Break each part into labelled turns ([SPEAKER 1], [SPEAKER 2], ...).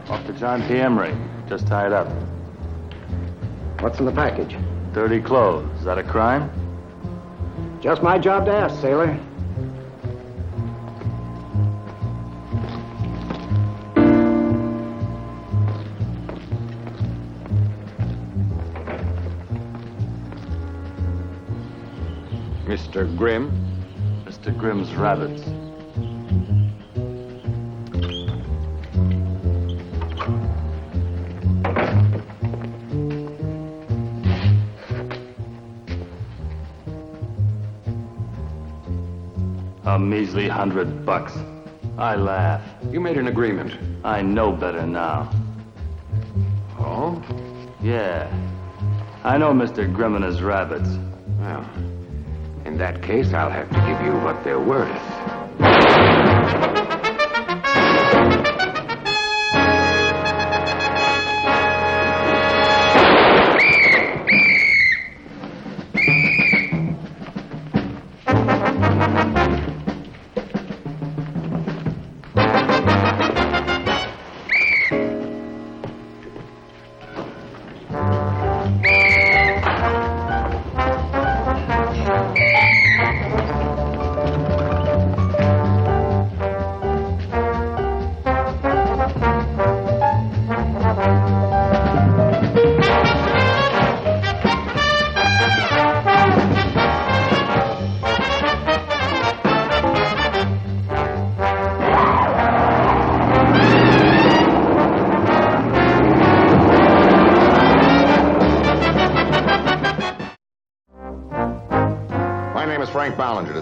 [SPEAKER 1] Off to John P. Emery. Just tied up.
[SPEAKER 2] What's in the package?
[SPEAKER 1] Dirty clothes. Is that a crime?
[SPEAKER 2] Just my job to ask, sailor.
[SPEAKER 3] Mr. Grimm?
[SPEAKER 1] Mr. Grimm's rabbits. A measly $100. I laugh.
[SPEAKER 3] You made an agreement.
[SPEAKER 1] I know better now.
[SPEAKER 3] Oh?
[SPEAKER 1] Yeah. I know Mr. Grimm and his rabbits.
[SPEAKER 3] Well, in that case, I'll have to give you what they're worth.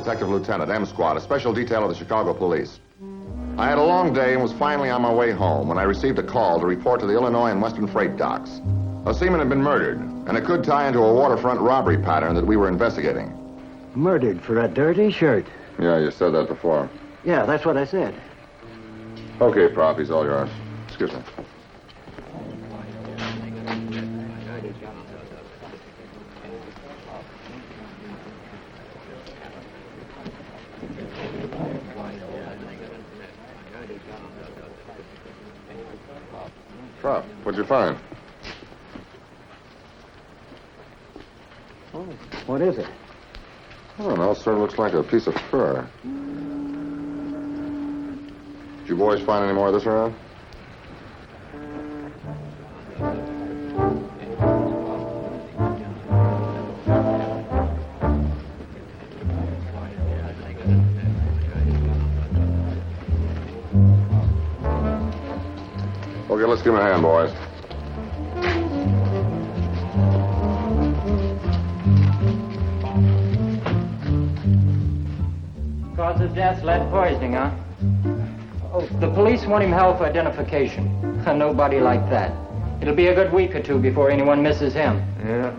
[SPEAKER 4] Detective Lieutenant, M Squad, a special detail of the Chicago Police. I had a long day and was finally on my way home when I received a call to report to the Illinois and Western freight docks. A seaman had been murdered, and it could tie into a waterfront robbery pattern that we were investigating.
[SPEAKER 2] Murdered for a dirty shirt.
[SPEAKER 4] Yeah, you said that before.
[SPEAKER 2] Yeah, that's what I said.
[SPEAKER 4] Okay, Prop, he's all yours. Excuse me. Prop, what'd you find?
[SPEAKER 2] Oh, what is it?
[SPEAKER 4] I don't know. It sort of looks like a piece of fur. Did you boys find any more of this around? Okay, let's give him a hand, boys.
[SPEAKER 5] Cause of death, lead poisoning, huh? Oh, the police want him held for identification. Nobody like that. It'll be a good week or two before anyone misses him.
[SPEAKER 3] Yeah.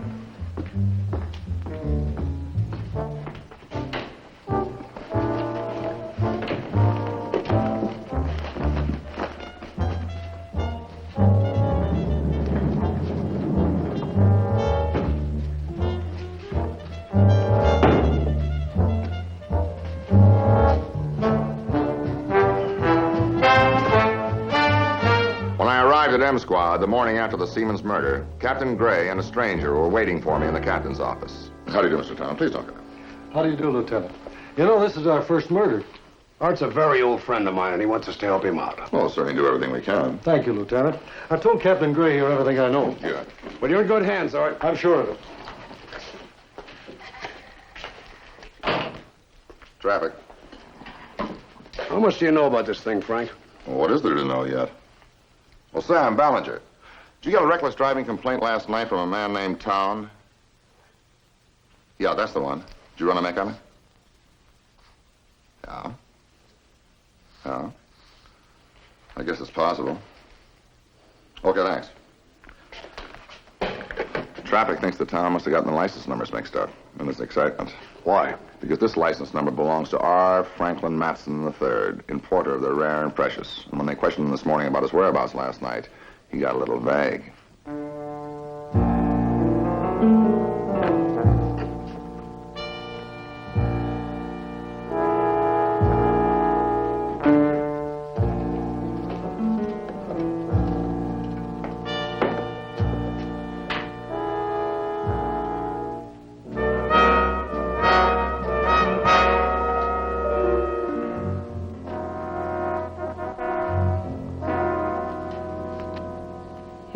[SPEAKER 4] M Squad the morning after the seaman's murder, Captain Gray and a stranger were waiting for me in the captain's office. How do you do, Mr. Town? Please don't get in.
[SPEAKER 6] How do you do, Lieutenant? You know, this is our first murder.
[SPEAKER 3] Art's a very old friend of mine, and he wants us to help him out.
[SPEAKER 4] Well, we'll certainly do everything we can.
[SPEAKER 6] Thank you, Lieutenant. I told Captain Gray here everything I know.
[SPEAKER 4] Good.
[SPEAKER 3] Well, you're in good hands, Art.
[SPEAKER 6] I'm sure of it.
[SPEAKER 4] Traffic.
[SPEAKER 3] How much do you know about this thing, Frank?
[SPEAKER 4] Well, what is there to know yet? Well, Sam Ballinger, did you get a reckless driving complaint last night from a man named Town? Yeah, that's the one. Did you run a mech on it? Yeah. Yeah. I guess it's possible. Okay, thanks. Traffic thinks the Town must have gotten the license numbers mixed up in this excitement.
[SPEAKER 3] Why?
[SPEAKER 4] Because this license number belongs to R. Franklin Matson III, importer of the rare and precious. And when they questioned him this morning about his whereabouts last night, he got a little vague.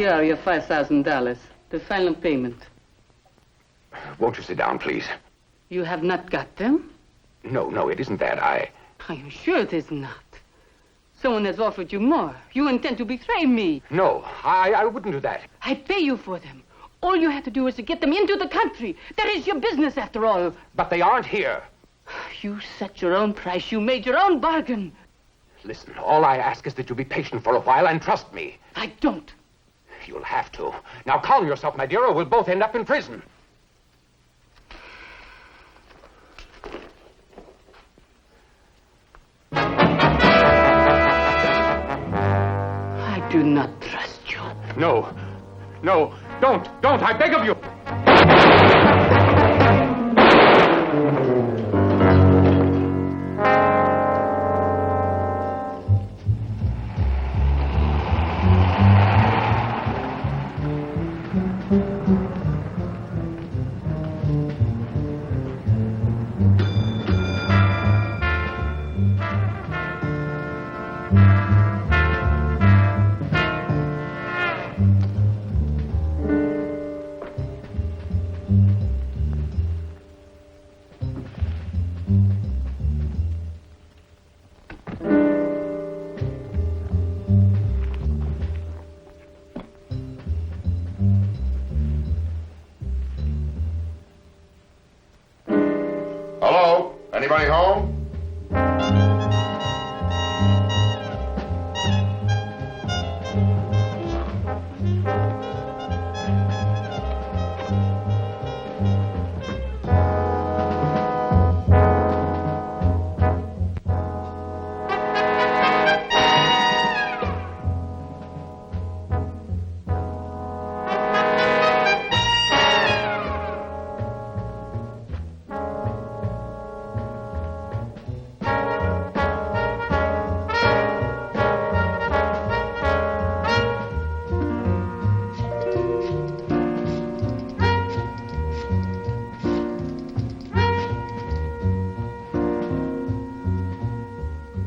[SPEAKER 7] Here are your $5,000, the final payment.
[SPEAKER 3] Won't you sit down, please?
[SPEAKER 7] You have not got them?
[SPEAKER 3] No, it isn't that.
[SPEAKER 7] I am sure it is not. Someone has offered you more. You intend to betray me.
[SPEAKER 3] No, I wouldn't do that.
[SPEAKER 7] I pay you for them. All you have to do is to get them into the country. That is your business, after all.
[SPEAKER 3] But they aren't here.
[SPEAKER 7] You set your own price. You made your own bargain.
[SPEAKER 3] Listen, all I ask is that you be patient for a while and trust me.
[SPEAKER 7] I don't.
[SPEAKER 3] You'll have to. Now calm yourself, my dear, or we'll both end up in prison.
[SPEAKER 7] I do not trust you.
[SPEAKER 3] No, don't, I beg of you.
[SPEAKER 4] Hello? Anybody home?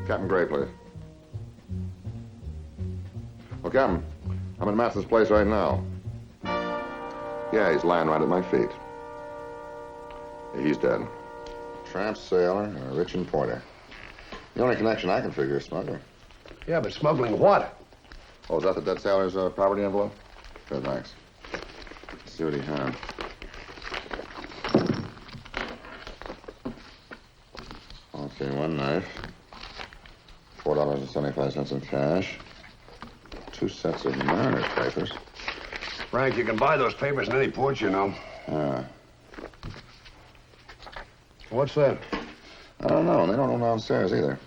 [SPEAKER 4] Captain Gray, please. Well, Captain, I'm in Matson's place right now. Yeah, he's lying right at my feet. He's dead. Tramp, sailor, or rich importer. The only connection I can figure is smuggler.
[SPEAKER 6] Yeah, but smuggling what?
[SPEAKER 4] Oh, is that the dead sailor's property envelope? Good, thanks. Let's see what he had. Okay, one knife. $4.75 in cash. 2 sets of Mariner papers.
[SPEAKER 6] Frank, you can buy those papers in any port, you know. What's that?
[SPEAKER 4] I don't know. They don't know downstairs either.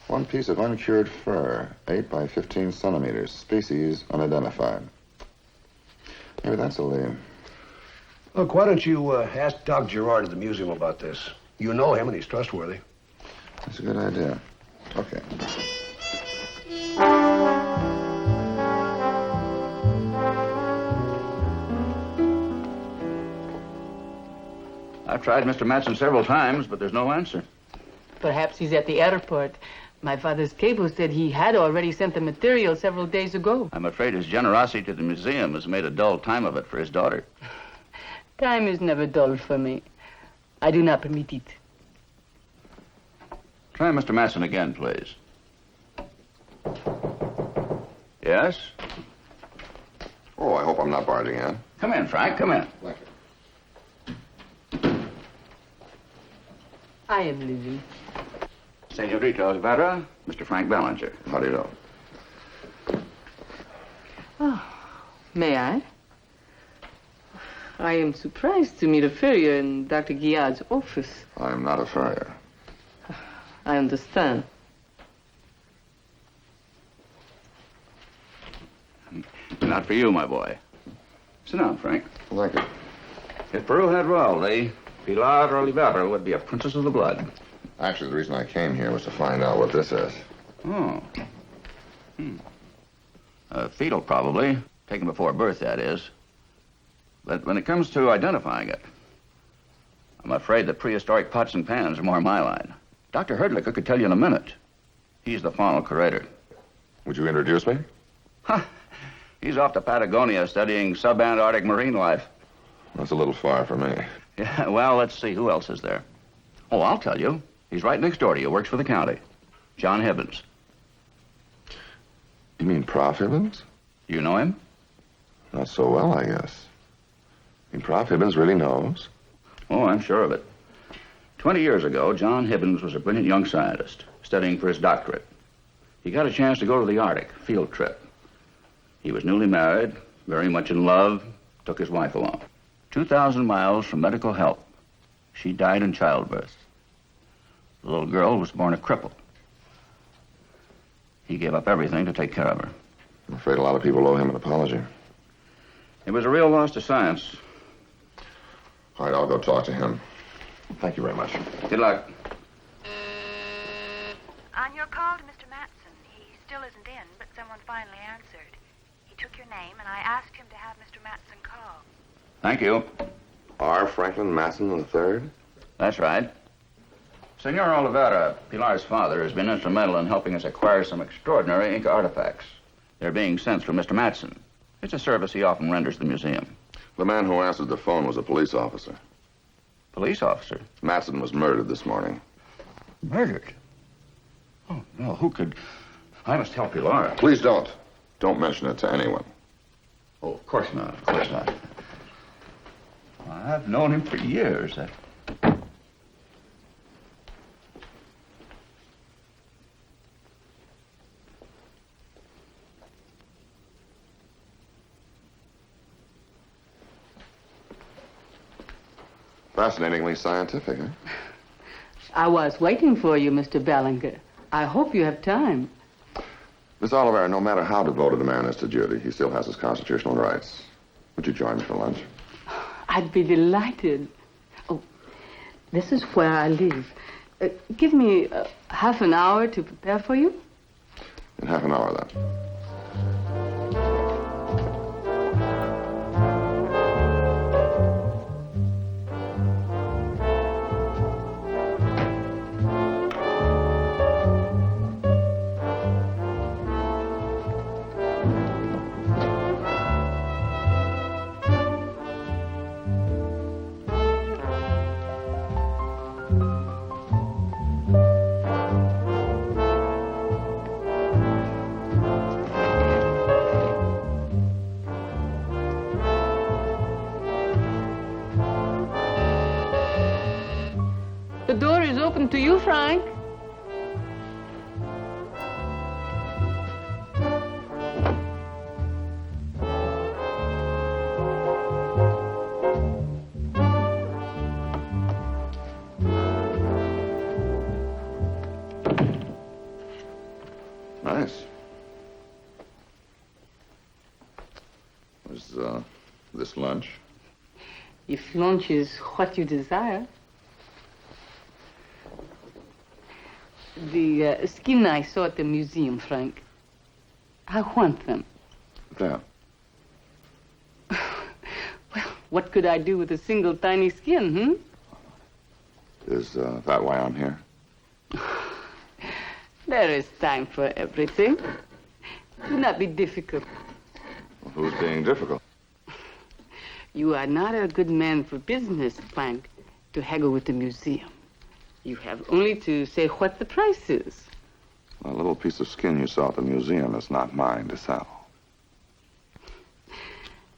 [SPEAKER 4] One piece of uncured fur, 8 by 15 centimeters, species unidentified. Maybe that's a lead.
[SPEAKER 6] Look, why don't you ask Doc Gerard at the museum about this? You know him and he's trustworthy.
[SPEAKER 4] That's a good idea. Okay.
[SPEAKER 8] I've tried Mr. Matson several times, but there's no answer.
[SPEAKER 7] Perhaps he's at the airport. My father's cable said he had already sent the material several days ago.
[SPEAKER 8] I'm afraid his generosity to the museum has made a dull time of it for his daughter.
[SPEAKER 7] Time is never dull for me. I do not permit it.
[SPEAKER 8] Try Mr. Matson again, please. Yes?
[SPEAKER 4] Oh, I hope I'm not barging in.
[SPEAKER 8] Come in, Frank, come in.
[SPEAKER 4] Thank you.
[SPEAKER 7] I am leaving.
[SPEAKER 8] Senorita Olivera, Mr. Frank Ballinger.
[SPEAKER 4] How do you know?
[SPEAKER 7] Oh, may I? I am surprised to meet a furrier in Dr. Guillard's office.
[SPEAKER 4] I'm not a furrier.
[SPEAKER 7] I understand.
[SPEAKER 8] Not for you, my boy. Sit down, Frank.
[SPEAKER 4] Thank you.
[SPEAKER 8] If Peru had royalty, Pilar Olivera would be a princess of the blood.
[SPEAKER 4] Actually, the reason I came here was to find out what this is.
[SPEAKER 8] Oh. Fetal, probably. Taken before birth, that is. But when it comes to identifying it, I'm afraid that prehistoric pots and pans are more my line. Dr. Herdlicker could tell you in a minute. He's the faunal curator.
[SPEAKER 4] Would you introduce me?
[SPEAKER 8] Huh. He's off to Patagonia studying subantarctic marine life.
[SPEAKER 4] That's a little far for me.
[SPEAKER 8] Yeah, well, let's see. Who else is there? Oh, I'll tell you. He's right next door to you. Works for the county. John Hibbins.
[SPEAKER 4] You mean Prof Hibbins?
[SPEAKER 8] You know him?
[SPEAKER 4] Not so well, I guess. I mean, Prof Hibbins really knows.
[SPEAKER 8] Oh, I'm sure of it. 20 years ago, John Hibbins was a brilliant young scientist studying for his doctorate. He got a chance to go to the Arctic, field trip. He was newly married, very much in love, took his wife along. 2,000 miles from medical help. She died in childbirth. The little girl was born a cripple. He gave up everything to take care of her.
[SPEAKER 4] I'm afraid a lot of people owe him an apology.
[SPEAKER 8] It was a real loss to science.
[SPEAKER 4] All right, I'll go talk to him. Thank you very much.
[SPEAKER 8] Good luck.
[SPEAKER 9] On your call to Mr. Matson, he still isn't in, but someone finally answered. He took your name, and I asked him to have Mr. Matson call.
[SPEAKER 8] Thank you.
[SPEAKER 4] R. Franklin Matson III?
[SPEAKER 8] That's right. Senor Oliveira, Pilar's father, has been instrumental in helping us acquire some extraordinary Inca artifacts. They're being sent through Mr. Matson. It's a service he often renders to the museum.
[SPEAKER 4] The man who answered the phone was a police officer.
[SPEAKER 8] Police officer?
[SPEAKER 4] Matson was murdered this morning.
[SPEAKER 8] Murdered? Oh, no, who could... I must tell Pilar.
[SPEAKER 4] Please don't. Don't mention it to anyone.
[SPEAKER 8] Oh, of course not, of course not. I've known him for years.
[SPEAKER 4] Fascinatingly scientific, eh?
[SPEAKER 7] I was waiting for you, Mr. Ballinger. I hope you have time.
[SPEAKER 4] Miss Oliver, no matter how devoted a man is to duty, he still has his constitutional rights. Would you join me for lunch?
[SPEAKER 7] I'd be delighted. Oh, this is where I live. Give me half an hour to prepare for you.
[SPEAKER 4] In half an hour, then.
[SPEAKER 7] The door is open to you, Frank.
[SPEAKER 4] Nice. Was this lunch?
[SPEAKER 7] If lunch is what you desire. The skin I saw at the museum, Frank. I want them.
[SPEAKER 4] Yeah.
[SPEAKER 7] Well, what could I do with a single tiny skin,
[SPEAKER 4] Is that why I'm here?
[SPEAKER 7] There is time for everything. Do not be difficult.
[SPEAKER 4] Well, who's being difficult?
[SPEAKER 7] You are not a good man for business, Frank, to haggle with the museum. You have only to say what the price is.
[SPEAKER 4] A little piece of skin you saw at the museum is not mine to sell.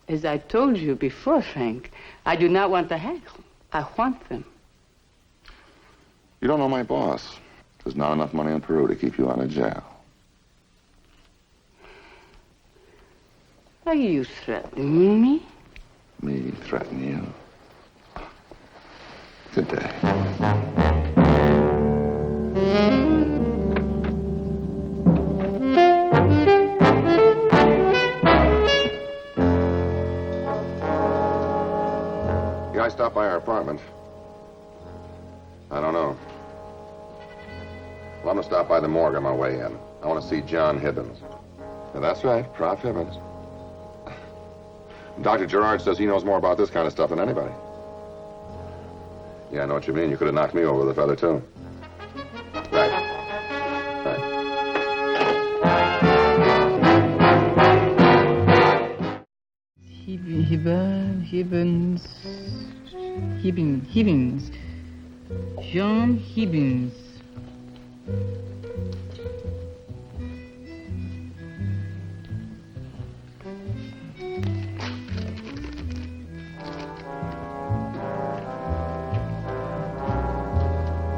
[SPEAKER 7] As I told you before, Frank, I do not want to haggle. I want them.
[SPEAKER 4] You don't know my boss. There's not enough money in Peru to keep you out of jail.
[SPEAKER 7] Are you threatening me?
[SPEAKER 4] Me threaten you? Good day. Yeah, I stopped by our apartment. I don't know. Well, I'm going to stop by the morgue on my way in. I want to see John Hibbins. Yeah, that's right, Prof Hibbins. Dr. Gerard says he knows more about this kind of stuff than anybody. Yeah, I know what you mean. You could have knocked me over with a feather, too. Right. Right.
[SPEAKER 7] Hibbins. John Hibbins.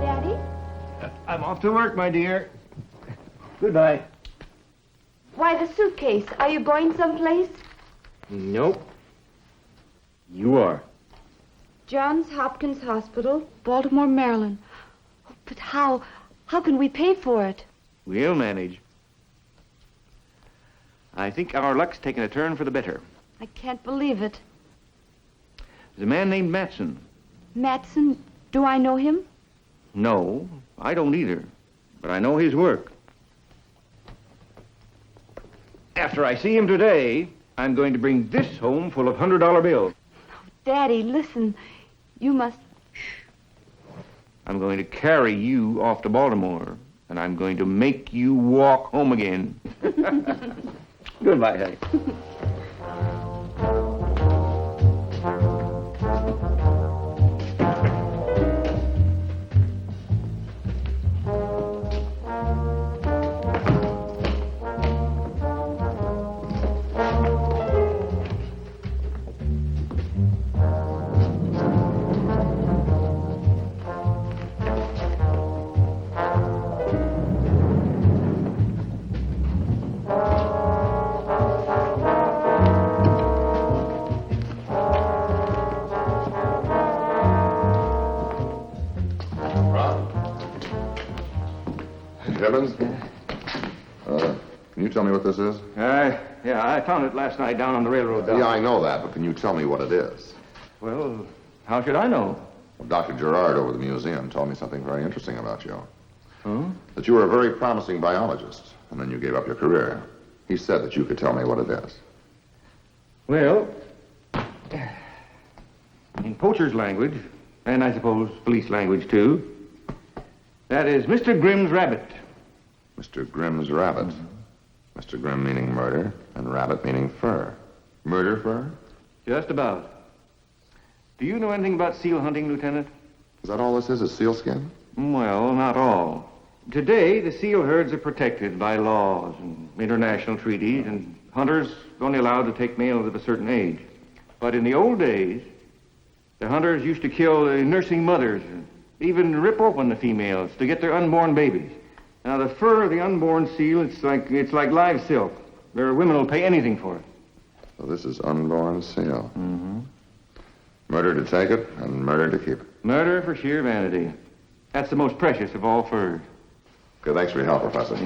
[SPEAKER 9] Daddy?
[SPEAKER 6] I'm off to work, my dear. Goodbye.
[SPEAKER 9] Why, the suitcase. Are you going someplace?
[SPEAKER 1] Nope. You are.
[SPEAKER 9] Johns Hopkins Hospital, Baltimore, Maryland. Oh, but how? How can we pay for it?
[SPEAKER 1] We'll manage. I think our luck's taken a turn for the better.
[SPEAKER 9] I can't believe it.
[SPEAKER 1] There's a man named Matson.
[SPEAKER 9] Matson, do I know him?
[SPEAKER 1] No, I don't either. But I know his work. After I see him today, I'm going to bring this home full of $100 bills.
[SPEAKER 9] Daddy, listen. You must...
[SPEAKER 1] I'm going to carry you off to Baltimore, and I'm going to make you walk home again. Goodbye, honey.
[SPEAKER 4] Evans? Can you tell me what this is?
[SPEAKER 1] Yeah, I found it last night down on the railroad dock.
[SPEAKER 4] Yeah, I know that, but can you tell me what it is?
[SPEAKER 1] Well, how should I know?
[SPEAKER 4] Well, Dr. Gerard over at the museum told me something very interesting about you.
[SPEAKER 1] Huh?
[SPEAKER 4] That you were a very promising biologist, and then you gave up your career. He said that you could tell me what it is.
[SPEAKER 1] Well, in poacher's language, and I suppose police language too, that is Mr. Grimm's rabbit.
[SPEAKER 4] Mr. Grimm's rabbit. Mr. Grimm meaning murder, and rabbit meaning fur. Murder fur?
[SPEAKER 1] Just about. Do you know anything about seal hunting, Lieutenant?
[SPEAKER 4] Is that all this is sealskin?
[SPEAKER 1] Well, not all. Today, the seal herds are protected by laws and international treaties, and hunters are only allowed to take males of a certain age. But in the old days, the hunters used to kill the nursing mothers, and even rip open the females to get their unborn babies. Now, the fur of the unborn seal, it's like live silk. Their women will pay anything for it.
[SPEAKER 4] So this is unborn seal.
[SPEAKER 1] Mm-hmm.
[SPEAKER 4] Murder to take it, and murder to keep it.
[SPEAKER 1] Murder for sheer vanity. That's the most precious of all furs.
[SPEAKER 4] Okay, thanks for your help, Professor.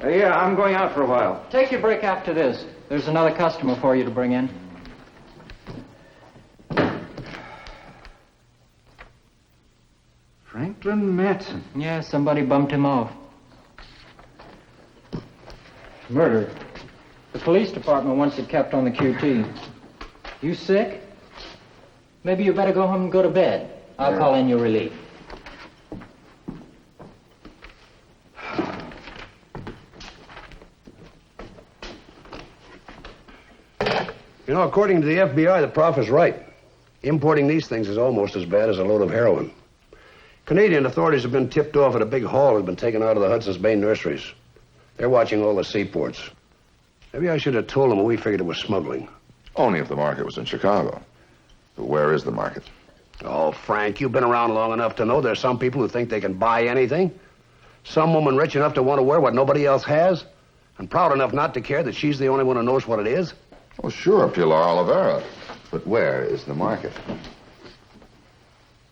[SPEAKER 1] Yeah, I'm going out for a while.
[SPEAKER 5] Take your break after this. There's another customer for you to bring in.
[SPEAKER 1] Franklin Matson.
[SPEAKER 5] Yeah, somebody bumped him off.
[SPEAKER 1] Murder.
[SPEAKER 5] The police department wants it kept on the QT. You sick? Maybe you better go home and go to bed. I'll call in your relief.
[SPEAKER 6] You know, according to the FBI, the prof is right. Importing these things is almost as bad as a load of heroin. Canadian authorities have been tipped off that a big haul has been taken out of the Hudson's Bay nurseries. They're watching all the seaports. Maybe I should have told them when we figured it was smuggling.
[SPEAKER 4] Only if the market was in Chicago. But where is the market?
[SPEAKER 6] Oh, Frank, you've been around long enough to know there's some people who think they can buy anything. Some woman rich enough to want to wear what nobody else has, and proud enough not to care that she's the only one who knows what it is.
[SPEAKER 4] Oh, sure, Pilar Oliveira. But where is the market?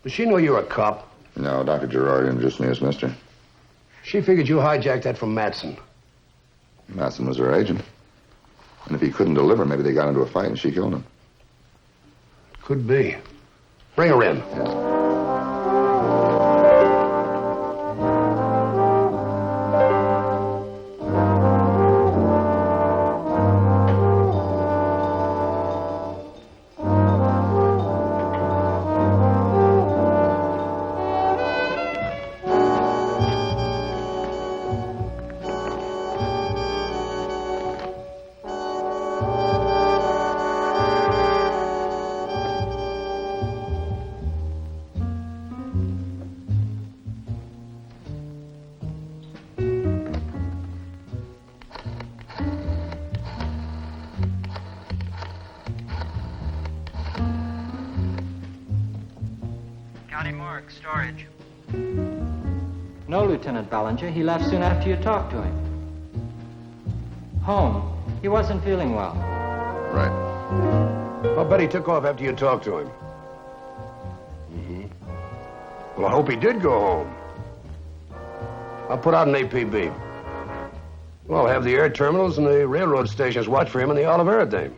[SPEAKER 6] Does she know you're a cop?
[SPEAKER 4] No, Dr. Gerard introduced me as mister.
[SPEAKER 6] She figured you hijacked that from Matson.
[SPEAKER 4] Matson was her agent. And if he couldn't deliver, maybe they got into a fight and she killed him.
[SPEAKER 6] Could be. Bring her in.
[SPEAKER 5] Park, storage. No, Lieutenant Ballinger. He left soon after you talked to him. Home. He wasn't feeling well.
[SPEAKER 4] Right.
[SPEAKER 6] I'll bet he took off after you talked to him. Well, I hope he did go home. I'll put out an APB. Well, I'll have the air terminals and the railroad stations watch for him in the Oliver thing.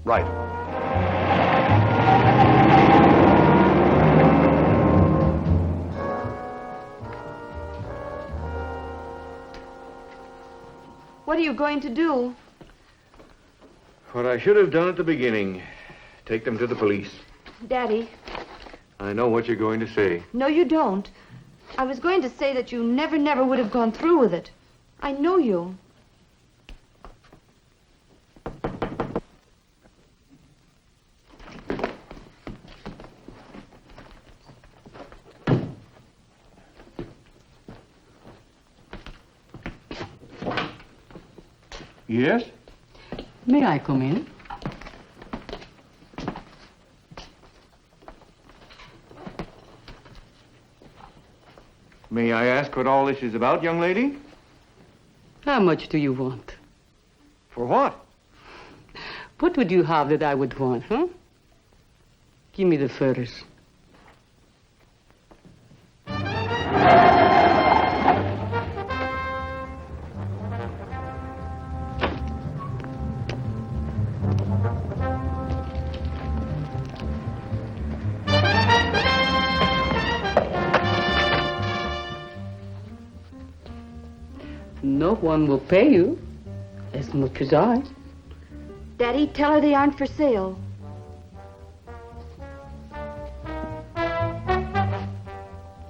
[SPEAKER 6] Right.
[SPEAKER 10] What are you going to do?
[SPEAKER 1] What I should have done at the beginning. Take them to the police.
[SPEAKER 10] Daddy,
[SPEAKER 1] I know what you're going to say.
[SPEAKER 10] no, you don't. I was going to say that you never would have gone through with it. I know you.
[SPEAKER 1] Yes?
[SPEAKER 7] May I come in?
[SPEAKER 1] May I ask what all this is about, young lady?
[SPEAKER 7] How much do you want?
[SPEAKER 1] For what?
[SPEAKER 7] What would you have that I would want, huh? Give me the furs. No one will pay you as much as I.
[SPEAKER 10] Daddy, tell her they aren't for sale.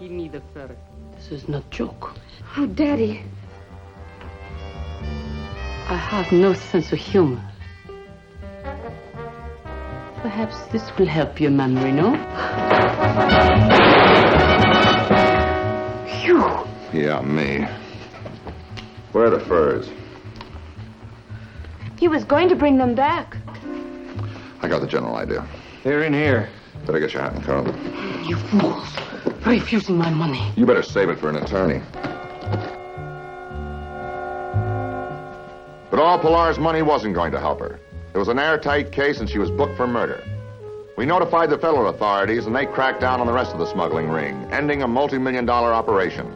[SPEAKER 7] Give me the fur. This is not joke.
[SPEAKER 10] Oh, Daddy.
[SPEAKER 7] I have no sense of humor. Perhaps this will help your memory, no? Phew!
[SPEAKER 4] Yeah, me. Where are the furs?
[SPEAKER 10] He was going to bring them back.
[SPEAKER 4] I got the general idea.
[SPEAKER 1] They're in here.
[SPEAKER 4] Better get your hat and coat.
[SPEAKER 7] You fools! Refusing my money.
[SPEAKER 4] You better save it for an attorney. But all Pilar's money wasn't going to help her. It was an airtight case and she was booked for murder. We notified the federal authorities and they cracked down on the rest of the smuggling ring, ending a multi-million-dollar operation.